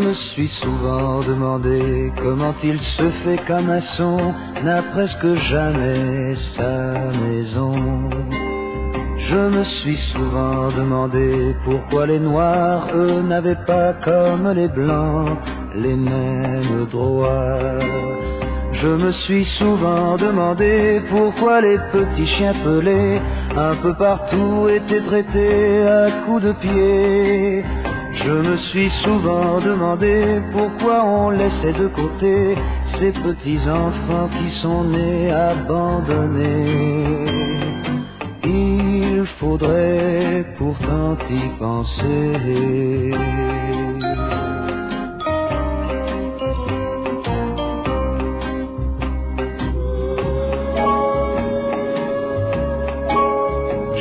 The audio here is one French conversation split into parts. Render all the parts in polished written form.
me suis souvent demandé comment il se fait qu'un maçon n'a presque jamais sa maison. Je me suis souvent demandé pourquoi les noirs, eux, n'avaient pas comme les blancs les mêmes droits. Je me suis souvent demandé pourquoi les petits chiens pelés un peu partout étaient traités à coups de pied. Je me suis souvent demandé pourquoi on laissait de côté ces petits enfants qui sont nés abandonnés. Il faudrait pourtant y penser.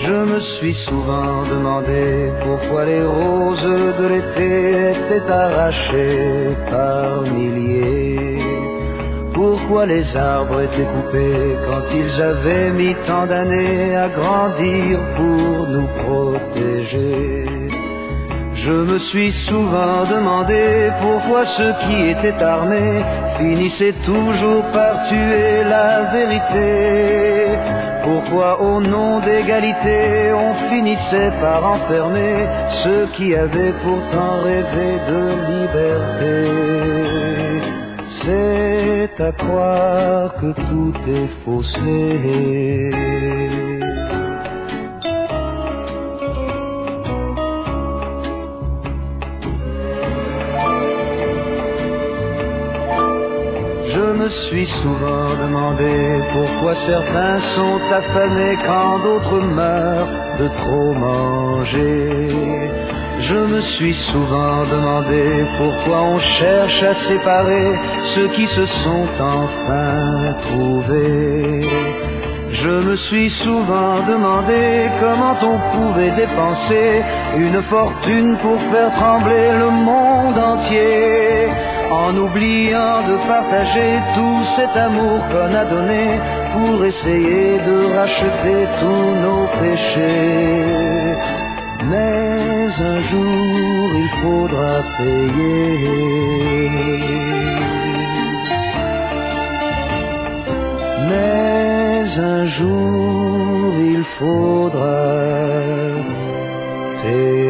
Je me suis souvent demandé pourquoi les roses de l'été étaient arrachées par milliers. Pourquoi les arbres étaient coupés quand ils avaient mis tant d'années à grandir pour nous protéger. Je me suis souvent demandé pourquoi ceux qui étaient armés finissaient toujours par tuer la vérité. Pourquoi au nom d'égalité on finissait par enfermer ceux qui avaient pourtant rêvé de liberté. C'est à croire que tout est faussé. Je me suis souvent demandé pourquoi certains sont affamés quand d'autres meurent de trop manger. Je me suis souvent demandé pourquoi on cherche à séparer ceux qui se sont enfin trouvés. Je me suis souvent demandé comment on pouvait dépenser une fortune pour faire trembler le monde entier, en oubliant de partager tout cet amour qu'on a donné pour essayer de racheter tous nos péchés. Mais un jour il faudra payer. Mais un jour il faudra payer.